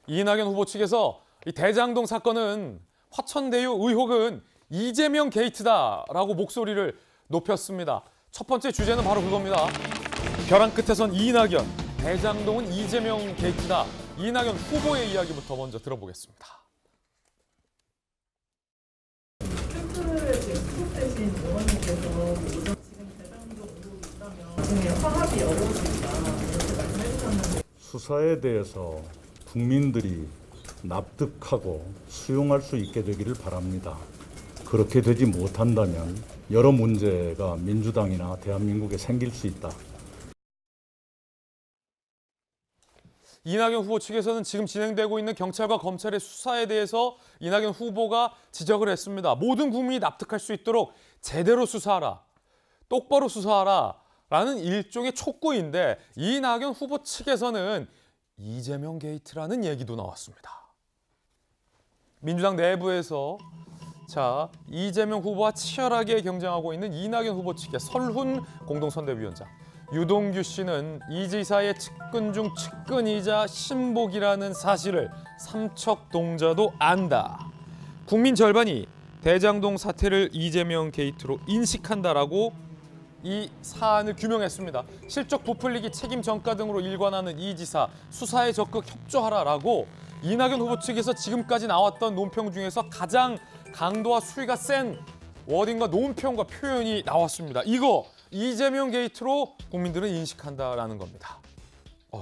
이낙연 후보 측에서 이 대장동 사건은 화천대유 의혹은 이재명 게이트다라고 목소리를 높였습니다. 첫 번째 주제는 바로 그겁니다. 벼랑 끝에선 이낙연, 대장동은 이재명 게이트다. 이낙연 후보의 이야기부터 먼저 들어보겠습니다. 캠프에 지금 소속되신 의원님께서 지금 대장동 의혹이 있다면 나중에 화합이 어려워진다 이렇게 말씀해 주셨는데 수사에 대해서 국민들이 납득하고 수용할 수 있게 되기를 바랍니다. 그렇게 되지 못한다면 여러 문제가 민주당이나 대한민국에 생길 수 있다. 이낙연 후보 측에서는 지금 진행되고 있는 경찰과 검찰의 수사에 대해서 이낙연 후보가 지적을 했습니다. 모든 국민이 납득할 수 있도록 제대로 수사하라, 똑바로 수사하라 라는 일종의 촉구인데 이낙연 후보 측에서는 이재명 게이트라는 얘기도 나왔습니다. 민주당 내부에서 이재명 후보와 치열하게 경쟁하고 있는 이낙연 후보 측의 설훈 공동선대위원장. 유동규 씨는 이 지사의 측근 중 측근이자 신복이라는 사실을 삼척동자도 안다. 국민 절반이 대장동 사태를 이재명 게이트로 인식한다라고 이 사안을 규명했습니다. 실적 부풀리기 책임 전가 등으로 일관하는 이 지사 수사에 적극 협조하라라고 이낙연 후보 측에서 지금까지 나왔던 논평 중에서 가장 강도와 수위가 센 워딩과 논평과 표현이 나왔습니다. 이거 이재명 게이트로 국민들은 인식한다라는 겁니다.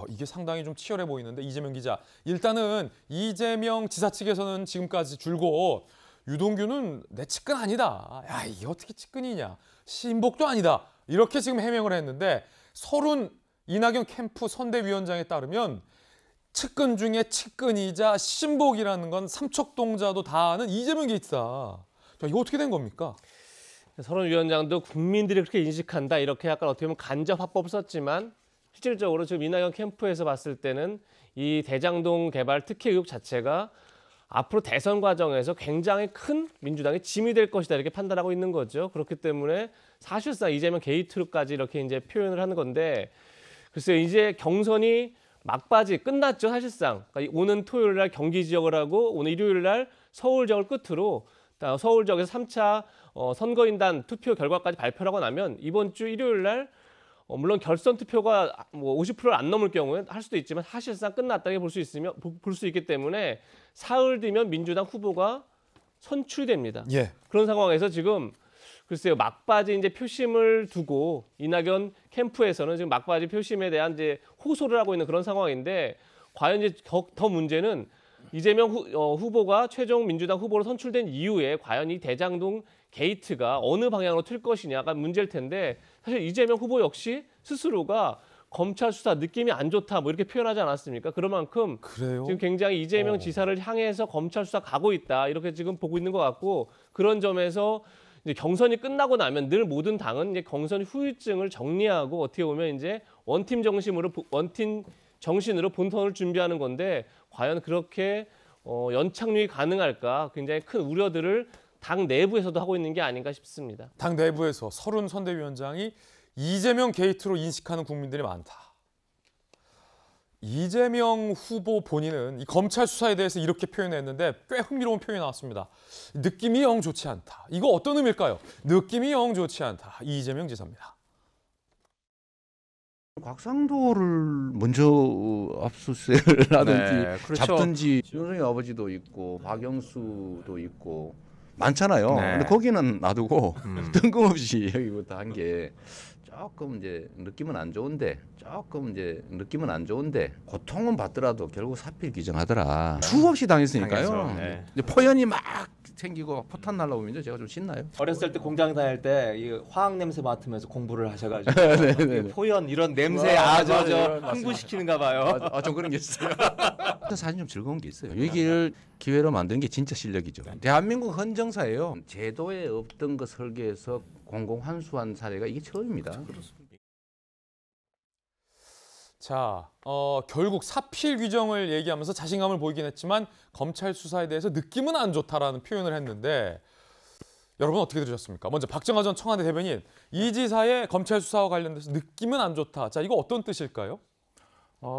이게 상당히 좀 치열해 보이는데 이재명 기자. 일단은 이재명 지사 측에서는 지금까지 줄곧 유동규는 내 측근 아니다. 야, 이게 어떻게 측근이냐. 신복도 아니다. 이렇게 지금 해명을 했는데 설훈 이낙연 캠프 선대위원장에 따르면 측근 중에 측근이자 신복이라는 건 삼척동자도 다 아는 이재명 게이트다. 자, 이거 어떻게 된 겁니까? 설훈 위원장도 국민들이 그렇게 인식한다 이렇게 약간 어떻게 보면 간접 화법을 썼지만 실질적으로 지금 이낙연 캠프에서 봤을 때는 이 대장동 개발 특혜 의혹 자체가 앞으로 대선 과정에서 굉장히 큰 민주당의 짐이 될 것이다 이렇게 판단하고 있는 거죠. 그렇기 때문에 사실상 이재명 게이트로까지 이렇게 이제 표현을 하는 건데 글쎄요 이제 경선이 막바지 끝났죠 사실상. 그러니까 오는 토요일 날 경기 지역을 하고 오늘 일요일 날 서울 지역을 끝으로 서울 지역에서 3차 선거인단 투표 결과까지 발표를 하고 나면 이번 주 일요일 날 물론 결선 투표가 뭐 50%를 안 넘을 경우에 할 수도 있지만 사실상 끝났다고 볼 수 있기 때문에 사흘 뒤면 민주당 후보가 선출이 됩니다. 예. 그런 상황에서 지금 글쎄요 막바지 이제 표심을 두고 이낙연 캠프에서는 지금 막바지 표심에 대한 이제 호소를 하고 있는 그런 상황인데 과연 이제 더 문제는 이재명 후보가 최종 민주당 후보로 선출된 이후에 과연 이 대장동 게이트가 어느 방향으로 튈 것이냐가 문제일 텐데 사실 이재명 후보 역시 스스로가 검찰 수사 느낌이 안 좋다 뭐 이렇게 표현하지 않았습니까? 그런 만큼 그래요? 지금 굉장히 이재명 지사를 향해서 검찰 수사 가고 있다 이렇게 지금 보고 있는 것 같고 그런 점에서 이제 경선이 끝나고 나면 늘 모든 당은 이제 경선 후유증을 정리하고 어떻게 보면 이제 원팀 정신으로 본선을 준비하는 건데 과연 그렇게 연착륙이 가능할까 굉장히 큰 우려들을 당 내부에서도 하고 있는 게 아닌가 싶습니다. 당 내부에서 설훈 선대위원장이 이재명 게이트로 인식하는 국민들이 많다. 이재명 후보 본인은 이 검찰 수사에 대해서 이렇게 표현했는데 꽤 흥미로운 표현이 나왔습니다. 느낌이 영 좋지 않다. 이거 어떤 의미일까요? 느낌이 영 좋지 않다. 이재명 지사입니다. 곽상도를 먼저 압수수색을 하든지 네, 그렇죠. 잡든지 윤석열 아버지도 있고 박영수도 있고 많잖아요. 네. 근데 거기는 놔두고 뜬금없이 여기부터 한 게 조금 이제 느낌은 안 좋은데 고통은 받더라도 결국 사필 기정하더라. 수없이 당했으니까요. 당했죠. 네. 이제 포연이 막 생기고 포탄 날라오면 제가 좀 신나요. 어렸을 때 공장 다닐 때 이 화학 냄새 맡으면서 공부를 하셔가지고 네. 포연 이런 냄새 아주 흥분시키는가 봐요. 좀 그런 게 있어요. 사실 좀 즐거운 게 있어요. 위기를 기회로 만드는 게 진짜 실력이죠. 대한민국 헌정사예요. 제도에 없던 거 설계해서 공공환수한 사례가 이게 처음입니다. 자, 결국 사필 규정을 얘기하면서 자신감을 보이긴 했지만 검찰 수사에 대해서 느낌은 안 좋다라는 표현을 했는데 여러분 어떻게 들으셨습니까? 먼저 박정하 전 청와대 대변인, 이 지사의 검찰 수사와 관련돼서 느낌은 안 좋다. 자, 이거 어떤 뜻일까요?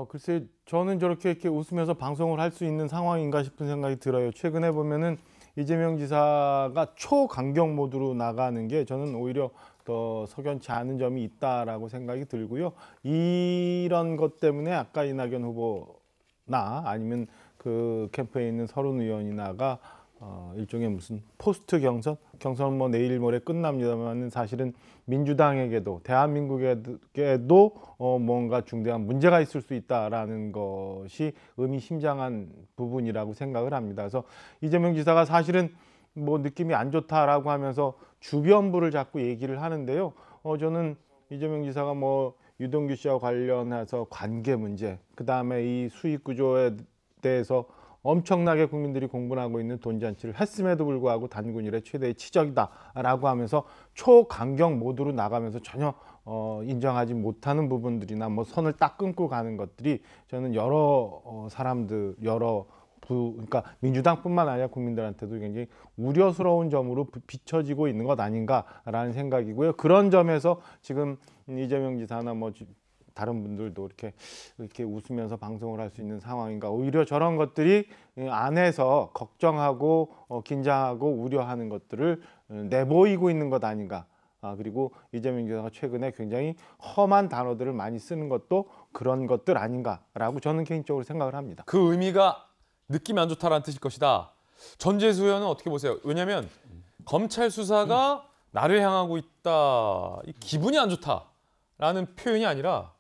글쎄 저는 저렇게 이렇게 웃으면서 방송을 할 수 있는 상황인가 싶은 생각이 들어요. 최근에 보면은 이재명 지사가 초강경 모드로 나가는 게 저는 오히려 더 석연치 않은 점이 있다라고 생각이 들고요. 이런 것 때문에 아까 이낙연 후보나 아니면 그 캠프에 있는 서른 의원이나가 일종의 무슨 포스트 경선은 뭐 내일 모레 끝납니다만 사실은 민주당에게도 대한민국에게도 뭔가 중대한 문제가 있을 수 있다라는 것이 의미심장한 부분이라고 생각을 합니다. 그래서 이재명 지사가 사실은 뭐 느낌이 안 좋다라고 하면서 주변부를 자꾸 얘기를 하는데요. 저는 이재명 지사가 뭐 유동규 씨와 관련해서 관계 문제, 그 다음에 이 수익 구조에 대해서 엄청나게 국민들이 공분하고 있는 돈잔치를 했음에도 불구하고 단군 이래 최대의 치적이다라고 하면서 초강경 모드로 나가면서 전혀 인정하지 못하는 부분들이나 뭐 선을 딱 끊고 가는 것들이 저는 여러 사람들 그러니까 민주당뿐만 아니라 국민들한테도 굉장히 우려스러운 점으로 비춰지고 있는 것 아닌가라는 생각이고요. 그런 점에서 지금 이재명 지사나 뭐 다른 분들도 이렇게 웃으면서 방송을 할 수 있는 상황인가. 오히려 저런 것들이 안에서 걱정하고 긴장하고 우려하는 것들을 내보이고 있는 것 아닌가. 그리고 이재명 지사가 최근에 굉장히 험한 단어들을 많이 쓰는 것도 그런 것들 아닌가라고 저는 개인적으로 생각을 합니다. 그 의미가 느낌이 안 좋다라는 뜻일 것이다. 전재수 의원은 어떻게 보세요? 왜냐하면 검찰 수사가 나를 향하고 있다. 이 기분이 안 좋다라는 표현이 아니라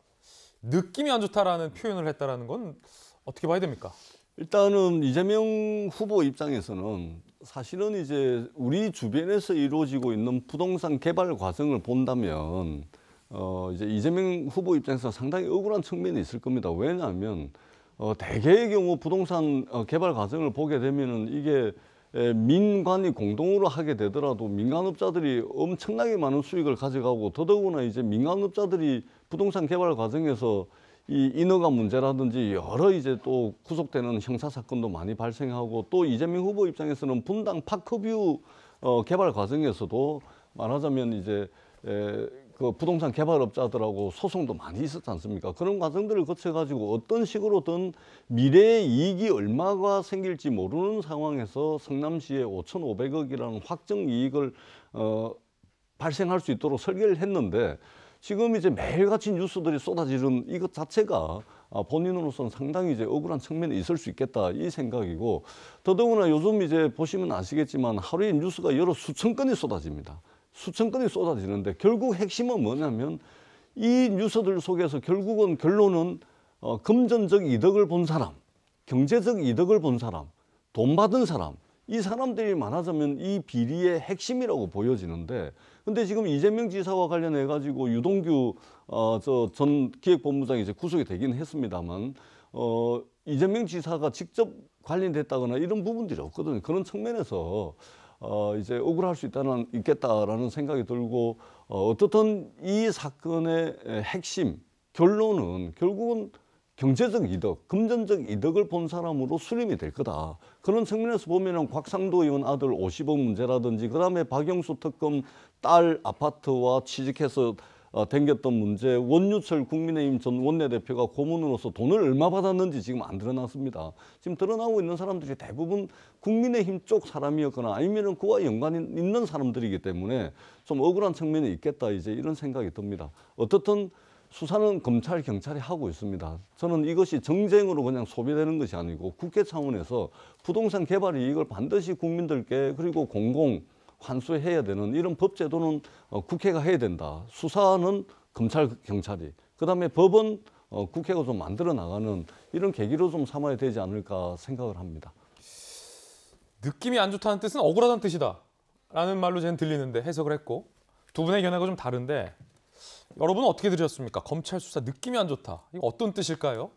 느낌이 안 좋다라는 표현을 했다라는 건 어떻게 봐야 됩니까? 일단은 이재명 후보 입장에서는 사실은 이제 우리 주변에서 이루어지고 있는 부동산 개발 과정을 본다면 이제 이재명 후보 입장에서 상당히 억울한 측면이 있을 겁니다. 왜냐하면 대개의 경우 부동산 개발 과정을 보게 되면은 이게 민관이 공동으로 하게 되더라도 민간업자들이 엄청나게 많은 수익을 가져가고 더더구나 이제 민간업자들이 부동산 개발 과정에서 이 인허가 문제라든지 여러 이제 또 구속되는 형사 사건도 많이 발생하고 또 이재명 후보 입장에서는 분당 파크뷰 개발 과정에서도 말하자면 이제 그 부동산 개발업자들하고 소송도 많이 있었지 않습니까? 그런 과정들을 거쳐가지고 어떤 식으로든 미래의 이익이 얼마가 생길지 모르는 상황에서 성남시에 5,500억이라는 확정 이익을 발생할 수 있도록 설계를 했는데 지금 이제 매일같이 뉴스들이 쏟아지는 이것 자체가 본인으로서는 상당히 이제 억울한 측면이 있을 수 있겠다 이 생각이고 더더구나 요즘 이제 보시면 아시겠지만 하루에 뉴스가 여러 수천 건이 쏟아집니다. 수천 건이 쏟아지는데 결국 핵심은 뭐냐면 이 뉴스들 속에서 결국은 결론은 금전적 이득을 본 사람, 경제적 이득을 본 사람, 돈 받은 사람 이 사람들이 말하자면 이 비리의 핵심이라고 보여지는데 근데 지금 이재명 지사와 관련해 가지고 유동규 전 기획본부장이 이제 구속이 되긴 했습니다만 이재명 지사가 직접 관련됐다거나 이런 부분들이 없거든요. 그런 측면에서 이제 억울할 수 있겠다라는 생각이 들고 어떻든 이 사건의 핵심 결론은 결국은 경제적 이득, 금전적 이득을 본 사람으로 수렴이 될 거다. 그런 측면에서 보면은 곽상도 의원 아들 50억 문제라든지 그다음에 박영수 특검 딸 아파트와 취직해서 댕겼던 문제, 원유철 국민의힘 전 원내대표가 고문으로서 돈을 얼마 받았는지 지금 안 드러났습니다. 지금 드러나고 있는 사람들이 대부분 국민의힘 쪽 사람이었거나 아니면은 그와 연관이 있는 사람들이기 때문에 좀 억울한 측면이 있겠다 이제 이런 생각이 듭니다. 어떻든 수사는 검찰, 경찰이 하고 있습니다. 저는 이것이 정쟁으로 그냥 소비되는 것이 아니고 국회 차원에서 부동산 개발 이익을 반드시 국민들께 그리고 공공 환수해야 되는 이런 법 제도는 국회가 해야 된다. 수사는 검찰, 경찰이. 그다음에 법은 국회가 좀 만들어 나가는 이런 계기로 좀 삼아야 되지 않을까 생각을 합니다. 느낌이 안 좋다는 뜻은 억울하다는 뜻이다 라는 말로 저는 들리는데 해석을 했고 두 분의 견해가 좀 다른데 여러분은 어떻게 들으셨습니까? 검찰 수사 느낌이 안 좋다. 이거 어떤 뜻일까요?